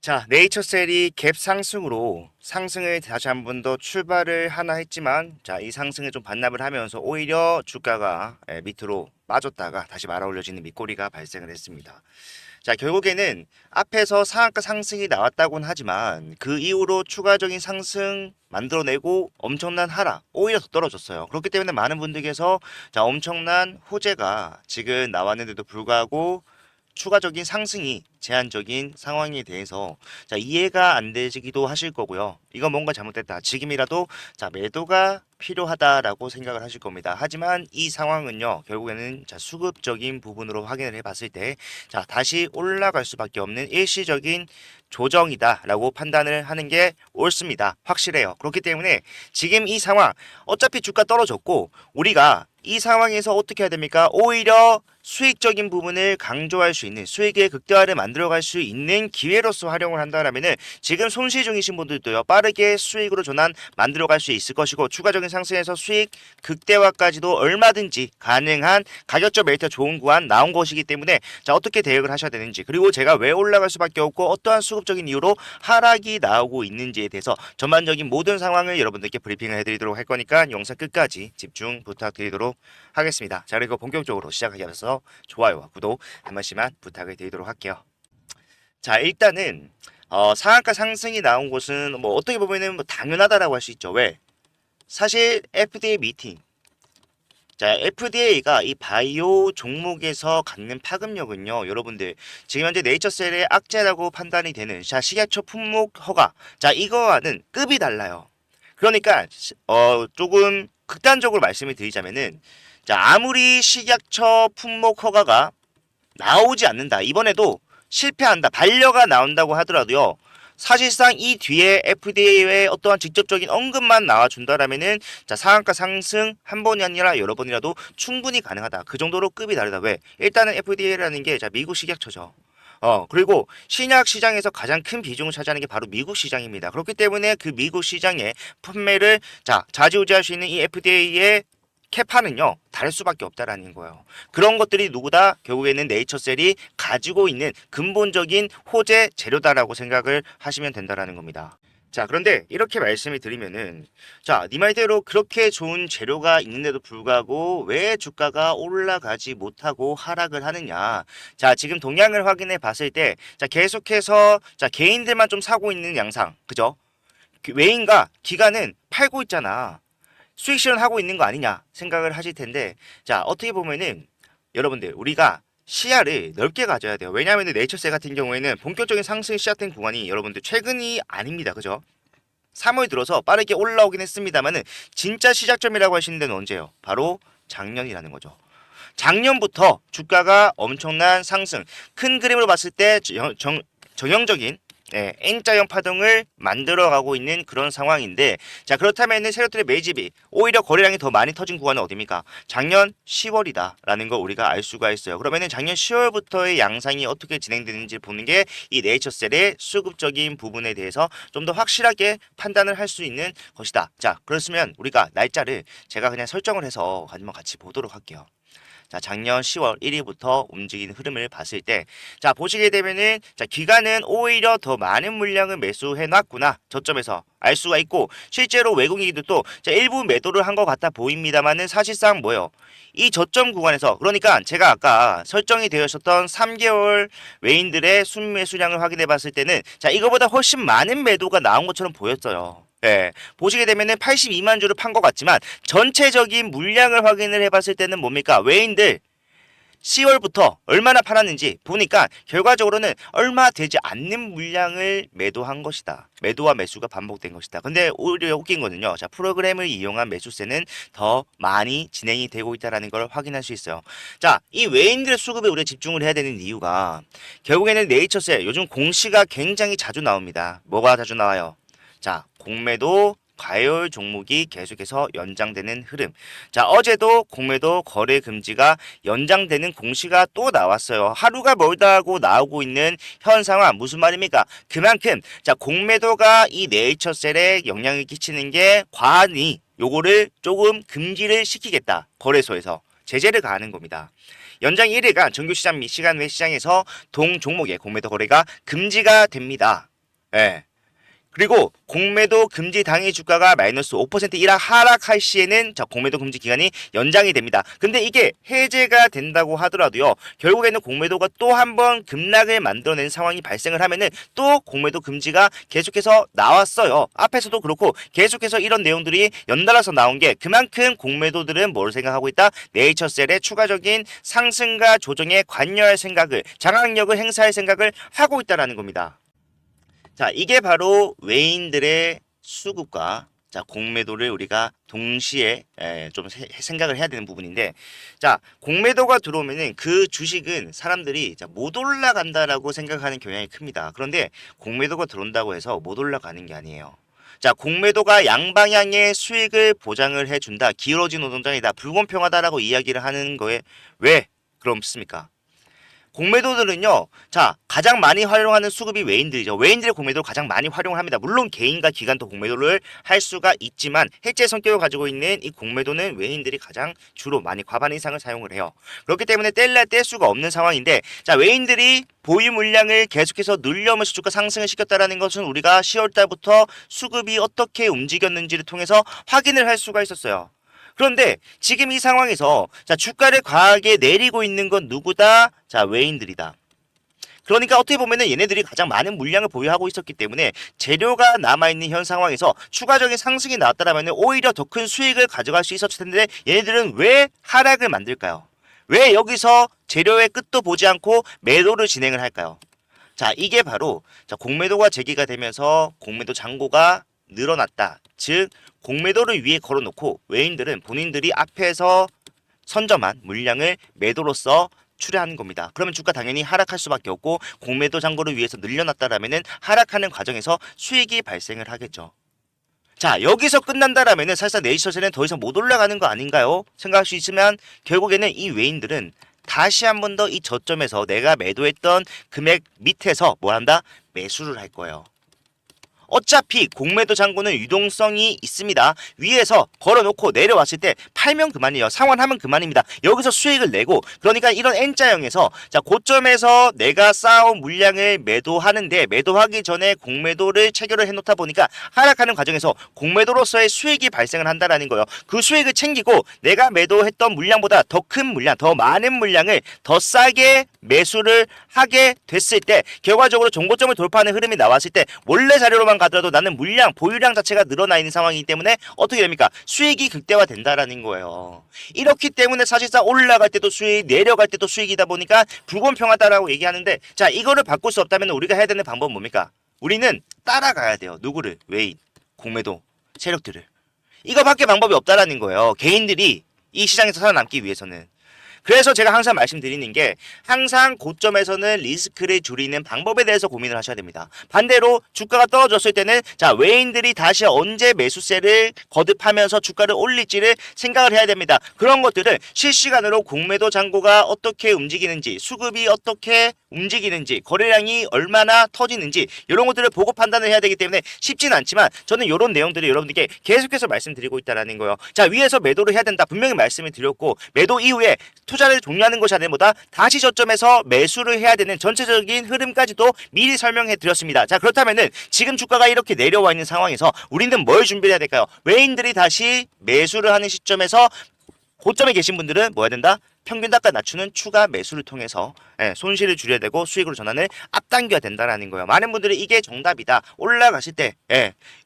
자, 네이처셀이 갭 상승으로 상승을 다시 한 번 더 출발을 하나 했지만, 자, 이 상승을 좀 반납을 하면서 오히려 주가가 밑으로 빠졌다가 다시 말아 올려지는 밑꼬리가 발생을 했습니다. 자, 결국에는 앞에서 상한가 상승이 나왔다고는 하지만 그 이후로 추가적인 상승 만들어내고 엄청난 하락, 오히려 더 떨어졌어요. 그렇기 때문에 많은 분들께서 자, 엄청난 호재가 지금 나왔는데도 불구하고 추가적인 상승이 제한적인 상황에 대해서 자, 이해가 안 되시기도 하실 거고요. 이건 뭔가 잘못됐다. 지금이라도 자, 매도가 필요하다라고 생각을 하실 겁니다. 하지만 이 상황은요, 결국에는 자, 수급적인 부분으로 확인을 해봤을 때 자, 다시 올라갈 수밖에 없는 일시적인 조정이다라고 판단을 하는 게 옳습니다. 확실해요. 그렇기 때문에 지금 이 상황 어차피 주가 떨어졌고 우리가 이 상황에서 어떻게 해야 됩니까? 오히려 수익적인 부분을 강조할 수 있는 수익의 극대화를 만들어갈 수 있는 기회로서 활용을 한다면은 지금 손실 중이신 분들도요 빠르게 수익으로 전환 만들어갈 수 있을 것이고 추가적인 상승에서 수익 극대화까지도 얼마든지 가능한 가격적 메리트 좋은 구간 나온 것이기 때문에 자 어떻게 대응을 하셔야 되는지 그리고 제가 왜 올라갈 수밖에 없고 어떠한 수급적인 이유로 하락이 나오고 있는지에 대해서 전반적인 모든 상황을 여러분들께 브리핑을 해드리도록 할 거니까 영상 끝까지 집중 부탁드리도록 하겠습니다. 자 그리고 본격적으로 시작하기 앞서 좋아요와 구독 한 번씩만 부탁을 드리도록 할게요. 자 일단은 상한가 상승이 나온 곳은 뭐 어떻게 보면은 뭐 당연하다라고 할 수 있죠. 왜? 사실 FDA 미팅 자, FDA가 이 바이오 종목에서 갖는 파급력은요, 여러분들, 지금 현재 네이처셀의 악재라고 판단이 되는 자, 식약처 품목 허가. 자, 이거와는 급이 달라요. 그러니까, 조금 극단적으로 말씀을 드리자면은, 자, 아무리 식약처 품목 허가가 나오지 않는다. 이번에도 실패한다. 반려가 나온다고 하더라도요. 사실상 이 뒤에 FDA의 어떠한 직접적인 언급만 나와준다라면은 자 상한가 상승 한 번이 아니라 여러 번이라도 충분히 가능하다. 그 정도로 급이 다르다. 왜? 일단은 FDA라는 게 자 미국 식약처죠. 그리고 신약 시장에서 가장 큰 비중을 차지하는 게 바로 미국 시장입니다. 그렇기 때문에 그 미국 시장의 판매를 자 좌지우지할 수 있는 이 FDA의 캐파는요 다를 수밖에 없다라는 거예요. 그런 것들이 누구다 결국에는 네이처셀이 가지고 있는 근본적인 호재 재료다라고 생각을 하시면 된다라는 겁니다. 자 그런데 이렇게 말씀을 드리면은 자네 말대로 그렇게 좋은 재료가 있는데도 불구하고 왜 주가가 올라가지 못하고 하락을 하느냐. 자 지금 동향을 확인해 봤을 때 자 계속해서 자 개인들만 좀 사고 있는 양상 그죠? 외인과 기관은 팔고 있잖아. 수익 실현하고 있는 거 아니냐 생각을 하실 텐데 자 어떻게 보면은 여러분들 우리가 시야를 넓게 가져야 돼요. 왜냐하면 네이처셀 같은 경우에는 본격적인 상승이 시작된 구간이 여러분들 최근이 아닙니다. 그죠? 3월 들어서 빠르게 올라오긴 했습니다만은 진짜 시작점이라고 하시는 데는 언제예요? 바로 작년이라는 거죠. 작년부터 주가가 엄청난 상승 큰 그림으로 봤을 때 전형적인 N자형 파동을 만들어가고 있는 그런 상황인데 자 그렇다면 세력들의 매집이 오히려 거래량이 더 많이 터진 구간은 어디입니까? 작년 10월이다 라는 걸 우리가 알 수가 있어요. 그러면은 작년 10월부터의 양상이 어떻게 진행되는지 보는 게 이 네이처셀의 수급적인 부분에 대해서 좀 더 확실하게 판단을 할 수 있는 것이다. 자 그렇으면 우리가 날짜를 제가 그냥 설정을 해서 한번 같이 보도록 할게요. 자, 작년 10월 1일부터 움직이는 흐름을 봤을 때, 자, 보시게 되면은, 자, 기관은 오히려 더 많은 물량을 매수해 놨구나. 저점에서 알 수가 있고, 실제로 외국인들도 자, 일부 매도를 한 것 같아 보입니다만은 사실상 뭐예요? 이 저점 구간에서, 그러니까 제가 아까 설정이 되어 있었던 3개월 외인들의 순매수량을 확인해 봤을 때는, 자, 이거보다 훨씬 많은 매도가 나온 것처럼 보였어요. 예, 보시게 되면은 82만 주를 판 것 같지만 전체적인 물량을 확인을 해봤을 때는 뭡니까? 외인들 10월부터 얼마나 팔았는지 보니까 결과적으로는 얼마 되지 않는 물량을 매도한 것이다. 매도와 매수가 반복된 것이다. 근데 오히려 웃긴 거는요. 자, 프로그램을 이용한 매수세는 더 많이 진행이 되고 있다는 걸 확인할 수 있어요. 자, 이 외인들의 수급에 우리가 집중을 해야 되는 이유가 결국에는 네이처셀 요즘 공시가 굉장히 자주 나옵니다. 뭐가 자주 나와요? 자, 공매도 과열 종목이 계속해서 연장되는 흐름. 자, 어제도 공매도 거래 금지가 연장되는 공시가 또 나왔어요. 하루가 멀다 하고 나오고 있는 현 상황 무슨 말입니까? 그만큼 자, 공매도가 이 네이처셀에 영향을 끼치는 게 과하니 요거를 조금 금지를 시키겠다. 거래소에서 제재를 가하는 겁니다. 연장 1일간 정규시장 및 시간 외 시장에서 동 종목의 공매도 거래가 금지가 됩니다. 예. 그리고 공매도 금지 당일 주가가 마이너스 5% 이상 하락할 시에는 자, 공매도 금지 기간이 연장이 됩니다. 근데 이게 해제가 된다고 하더라도요. 결국에는 공매도가 또 한 번 급락을 만들어낸 상황이 발생을 하면은 또 공매도 금지가 계속해서 나왔어요. 앞에서도 그렇고 계속해서 이런 내용들이 연달아서 나온 게 그만큼 공매도들은 뭘 생각하고 있다? 네이처셀의 추가적인 상승과 조정에 관여할 생각을 장악력을 행사할 생각을 하고 있다라는 겁니다. 자, 이게 바로 외인들의 수급과 자, 공매도를 우리가 동시에 좀 생각을 해야 되는 부분인데, 자, 공매도가 들어오면은 그 주식은 사람들이 자, 못 올라간다라고 생각하는 경향이 큽니다. 그런데 공매도가 들어온다고 해서 못 올라가는 게 아니에요. 자, 공매도가 양방향의 수익을 보장을 해준다. 기울어진 노동장이다. 불공평하다라고 이야기를 하는 거에 왜 그렇습니까? 공매도들은요, 자, 가장 많이 활용하는 수급이 외인들이죠. 외인들의 공매도를 가장 많이 활용을 합니다. 물론 개인과 기관도 공매도를 할 수가 있지만 해체 성격을 가지고 있는 이 공매도는 외인들이 가장 주로 많이 과반 이상을 사용을 해요. 그렇기 때문에 뗄래야 뗄 수가 없는 상황인데, 자, 외인들이 보유 물량을 계속해서 늘려오면서 주가 상승을 시켰다라는 것은 우리가 10월 달부터 수급이 어떻게 움직였는지를 통해서 확인을 할 수가 있었어요. 그런데 지금 이 상황에서 자, 주가를 과하게 내리고 있는 건 누구다? 자, 외인들이다. 그러니까 어떻게 보면은 얘네들이 가장 많은 물량을 보유하고 있었기 때문에 재료가 남아있는 현 상황에서 추가적인 상승이 나왔다면 오히려 더 큰 수익을 가져갈 수 있었을 텐데 얘네들은 왜 하락을 만들까요? 왜 여기서 재료의 끝도 보지 않고 매도를 진행을 할까요? 자, 이게 바로 자, 공매도가 제기가 되면서 공매도 잔고가 늘어났다. 즉 공매도를 위에 걸어놓고 외인들은 본인들이 앞에서 선점한 물량을 매도로서 출하하는 겁니다. 그러면 주가 당연히 하락할 수밖에 없고 공매도 잔고를 위해서 늘려놨다라면은 하락하는 과정에서 수익이 발생을 하겠죠. 자, 여기서 끝난다라면은 사실상 네이처셀은 더 이상 못 올라가는 거 아닌가요? 생각할 수 있으면 결국에는 이 외인들은 다시 한 번 더 이 저점에서 내가 매도했던 금액 밑에서 뭘 한다? 매수를 할 거예요. 어차피 공매도 잔고는 유동성이 있습니다. 위에서 걸어놓고 내려왔을 때 팔면 그만이에요. 상환하면 그만입니다. 여기서 수익을 내고 그러니까 이런 N자형에서 자, 고점에서 내가 쌓아온 물량을 매도하는데 매도하기 전에 공매도를 체결을 해놓다 보니까 하락하는 과정에서 공매도로서의 수익이 발생을 한다라는 거예요. 그 수익을 챙기고 내가 매도했던 물량보다 더 큰 물량, 더 많은 물량을 더 싸게 매수를 하게 됐을 때 결과적으로 정고점을 돌파하는 흐름이 나왔을 때 원래 자료로만 가더라도 나는 물량, 보유량 자체가 늘어나 있는 상황이기 때문에 어떻게 됩니까? 수익이 극대화된다라는 거예요. 이렇기 때문에 사실상 올라갈 때도 수익, 내려갈 때도 수익이다 보니까 불공평하다라고 얘기하는데 자, 이거를 바꿀 수 없다면 우리가 해야 되는 방법은 뭡니까? 우리는 따라가야 돼요. 누구를? 외인, 공매도, 세력들을. 이거밖에 방법이 없다라는 거예요. 개인들이 이 시장에서 살아남기 위해서는. 그래서 제가 항상 말씀드리는 게 항상 고점에서는 리스크를 줄이는 방법에 대해서 고민을 하셔야 됩니다. 반대로 주가가 떨어졌을 때는 자, 외인들이 다시 언제 매수세를 거듭하면서 주가를 올릴지를 생각을 해야 됩니다. 그런 것들을 실시간으로 공매도 잔고가 어떻게 움직이는지, 수급이 어떻게 움직이는지, 거래량이 얼마나 터지는지 이런 것들을 보고 판단을 해야 되기 때문에 쉽진 않지만 저는 이런 내용들을 여러분들께 계속해서 말씀드리고 있다라는 거예요. 자, 위에서 매도를 해야 된다 분명히 말씀을 드렸고 매도 이후에 투자를 종료하는 것이 아니라 다시 저점에서 매수를 해야 되는 전체적인 흐름까지도 미리 설명해 드렸습니다. 자, 그렇다면은 지금 주가가 이렇게 내려와 있는 상황에서 우리는 뭘 준비해야 될까요? 외인들이 다시 매수를 하는 시점에서 고점에 계신 분들은 뭐 해야 된다? 평균 단가 낮추는 추가 매수를 통해서 손실을 줄여야 되고 수익으로 전환을 앞당겨야 된다라는 거예요. 많은 분들이 이게 정답이다. 올라가실 때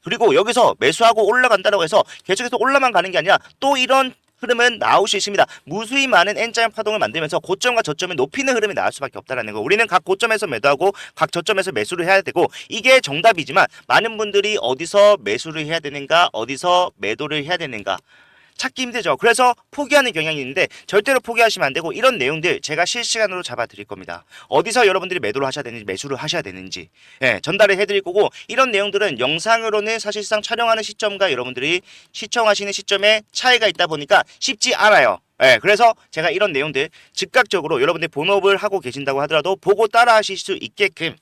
그리고 여기서 매수하고 올라간다고 해서 계속해서 올라만 가는 게 아니라 또 이런 흐름은 나올 수 있습니다. 무수히 많은 N자형 파동을 만들면서 고점과 저점을 높이는 흐름이 나올 수밖에 없다는 거. 우리는 각 고점에서 매도하고 각 저점에서 매수를 해야 되고 이게 정답이지만 많은 분들이 어디서 매수를 해야 되는가, 어디서 매도를 해야 되는가 찾기 힘들죠. 그래서 포기하는 경향이 있는데 절대로 포기하시면 안 되고 이런 내용들 제가 실시간으로 잡아 드릴 겁니다. 어디서 여러분들이 매도를 하셔야 되는지 매수를 하셔야 되는지 전달을 해드릴 거고 이런 내용들은 영상으로는 사실상 촬영하는 시점과 여러분들이 시청하시는 시점에 차이가 있다 보니까 쉽지 않아요. 그래서 제가 이런 내용들 즉각적으로 여러분들이 본업을 하고 계신다고 하더라도 보고 따라 하실 수 있게끔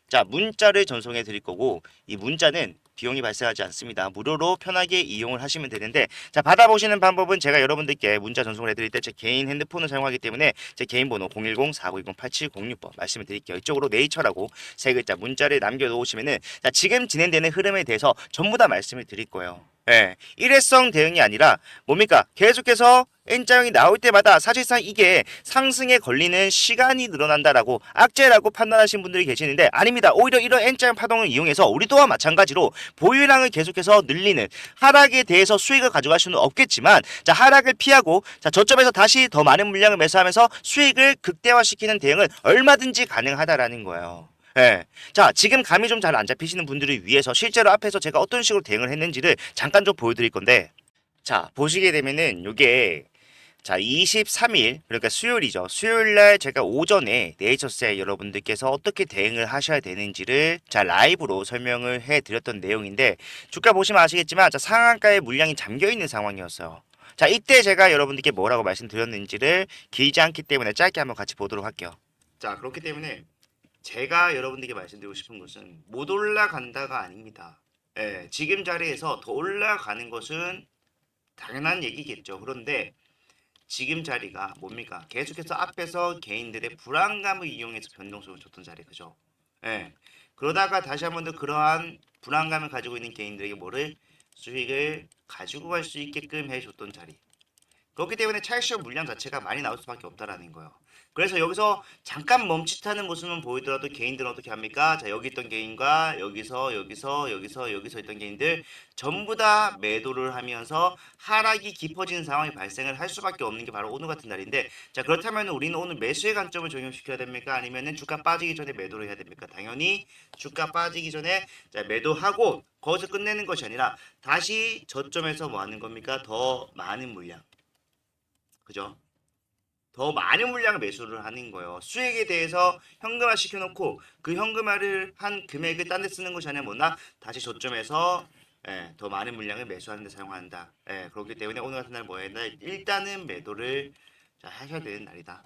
자, 문자를 전송해 드릴 거고 이 문자는 비용이 발생하지 않습니다. 무료로 편하게 이용을 하시면 되는데, 자, 받아보시는 방법은 제가 여러분들께 문자 전송을 해드릴 때 제 개인 핸드폰을 사용하기 때문에 제 개인 번호 010-4920-8706번 말씀을 드릴게요. 이쪽으로 네이처라고 세 글자 문자를 남겨놓으시면은, 자, 지금 진행되는 흐름에 대해서 전부 다 말씀을 드릴 거예요. 예, 일회성 대응이 아니라 뭡니까? 계속해서 N자형이 나올 때마다 사실상 이게 상승에 걸리는 시간이 늘어난다라고 악재라고 판단하신 분들이 계시는데, 아닙니다. 오히려 이런 N자형 파동을 이용해서 우리 또한 마찬가지로 보유량을 계속해서 늘리는, 하락에 대해서 수익을 가져갈 수는 없겠지만, 자, 하락을 피하고 자, 저점에서 다시 더 많은 물량을 매수하면서 수익을 극대화시키는 대응은 얼마든지 가능하다라는 거예요. 예. 자, 지금 감이 좀 잘 안 잡히시는 분들을 위해서 실제로 앞에서 제가 어떤 식으로 대응을 했는지를 잠깐 좀 보여드릴 건데, 자, 보시게 되면은 요게, 자, 23일, 그러니까 수요일이죠. 수요일 날 제가 오전에 네이처셀 여러분들께서 어떻게 대응을 하셔야 되는지를 자, 라이브로 설명을 해 드렸던 내용인데, 주가 보시면 아시겠지만, 자, 상한가에 물량이 잠겨 있는 상황이었어요. 자, 이때 제가 여러분들께 뭐라고 말씀드렸는지를 길지 않기 때문에 짧게 한번 같이 보도록 할게요. 자, 그렇기 때문에 제가 여러분들께 말씀드리고 싶은 것은 못 올라간다가 아닙니다. 예, 지금 자리에서 더 올라가는 것은 당연한 얘기겠죠. 그런데 지금 자리가 뭡니까? 계속해서 앞에서 개인들의 불안감을 이용해서 변동성을 줬던 자리, 그죠? 예. 그러다가 다시 한 번 더 그러한 불안감을 가지고 있는 개인들에게 뭐를 수익을 가지고 갈 수 있게끔 해줬던 자리. 그렇기 때문에 차익시험 물량 자체가 많이 나올 수밖에 없다라는 거예요. 그래서 여기서 잠깐 멈칫하는 모습은 보이더라도 개인들은 어떻게 합니까? 자, 여기 있던 개인과 여기서 있던 개인들 전부 다 매도를 하면서 하락이 깊어지는 상황이 발생을 할 수밖에 없는 게 바로 오늘 같은 날인데, 자, 그렇다면 우리는 오늘 매수의 관점을 적용시켜야 됩니까? 아니면은 주가 빠지기 전에 매도를 해야 됩니까? 당연히 주가 빠지기 전에 자, 매도하고 거기서 끝내는 것이 아니라 다시 저점에서 뭐 하는 겁니까? 더 많은 물량, 그죠? 더 많은 물량을 매수를 하는 거예요. 수익에 대해서 현금화 시켜놓고 그 현금화를 한 금액을 딴 데 쓰는 것이 아니라 뭐나 다시 저점에서 더 많은 물량을 매수하는 데 사용한다. 그렇기 때문에 오늘 같은 날 뭐해야 돼? 일단은 매도를 자, 하셔야 되는 날이다.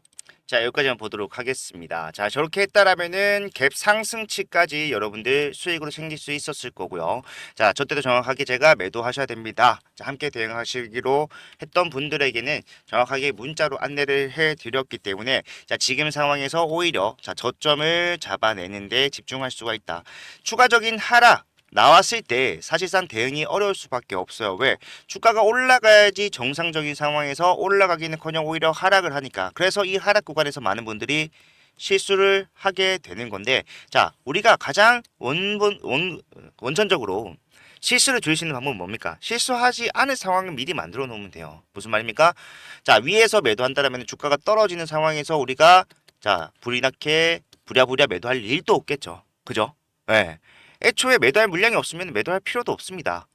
자, 여기까지만 보도록 하겠습니다. 자, 저렇게 했다라면은 갭 상승치까지 여러분들 수익으로 챙길 수 있었을 거고요. 자, 저 때도 정확하게 제가 매도하셔야 됩니다. 자, 함께 대응하시기로 했던 분들에게는 정확하게 문자로 안내를 해 드렸기 때문에, 자, 지금 상황에서 오히려 자, 저점을 잡아내는데 집중할 수가 있다. 추가적인 하락 나왔을 때 사실상 대응이 어려울 수밖에 없어요. 왜? 주가가 올라가야지 정상적인 상황에서 올라가기는커녕 오히려 하락을 하니까. 그래서 이 하락 구간에서 많은 분들이 실수를 하게 되는 건데, 자, 우리가 가장 원천적으로 실수를 줄일 수 있는 방법은 뭡니까? 실수하지 않을 상황을 미리 만들어 놓으면 돼요. 무슨 말입니까? 자, 위에서 매도한다면 주가가 떨어지는 상황에서 우리가 자, 불이 나게 부랴부랴 매도할 일도 없겠죠. 그죠? 네. 애초에 매도할 물량이 없으면 매도할 필요도 없습니다.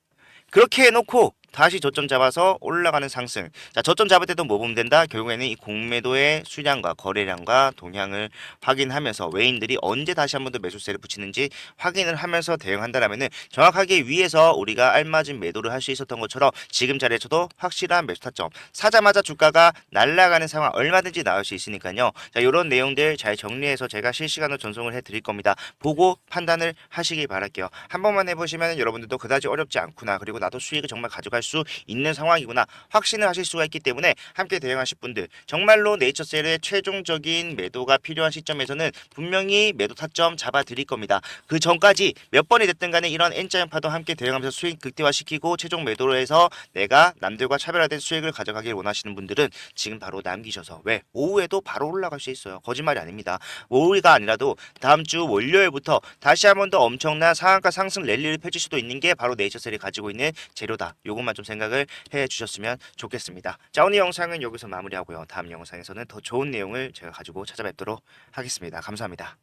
그렇게 해놓고 다시 저점 잡아서 올라가는 상승. 자, 저점 잡을 때도 뭐 보면 된다? 결국에는 이 공매도의 수량과 거래량과 동향을 확인하면서 외인들이 언제 다시 한 번 더 매수세를 붙이는지 확인을 하면서 대응한다라면은 정확하게 위에서 우리가 알맞은 매도를 할 수 있었던 것처럼 지금 자리에서도 확실한 매수 타점. 사자마자 주가가 날아가는 상황 얼마든지 나올 수 있으니까요. 자, 이런 내용들 잘 정리해서 제가 실시간으로 전송을 해드릴 겁니다. 보고 판단을 하시길 바랄게요. 한 번만 해보시면 여러분들도 그다지 어렵지 않구나. 그리고 나도 수익을 정말 가져갈 수 있는 상황이구나 확신을 하실 수가 있기 때문에 함께 대응하실 분들, 정말로 네이처셀의 최종적인 매도가 필요한 시점에서는 분명히 매도 타점 잡아 드릴 겁니다. 그 전까지 몇 번이 됐든 간에 이런 N자형 파동 함께 대응하면서 수익 극대화시키고 최종 매도로 해서 내가 남들과 차별화된 수익을 가져가길 원하시는 분들은 지금 바로 남기셔서, 왜? 오후에도 바로 올라갈 수 있어요. 거짓말이 아닙니다. 오후가 아니라도 다음 주 월요일부터 다시 한 번 더 엄청난 상한가 상승 랠리를 펼칠 수도 있는 게 바로 네이처셀이 가지고 있는 재료다. 요것만 좀 생각을 해 주셨으면 좋겠습니다. 자, 오늘 영상은 여기서 마무리하고요. 다음 영상에서는 더 좋은 내용을 제가 가지고 찾아뵙도록 하겠습니다. 감사합니다.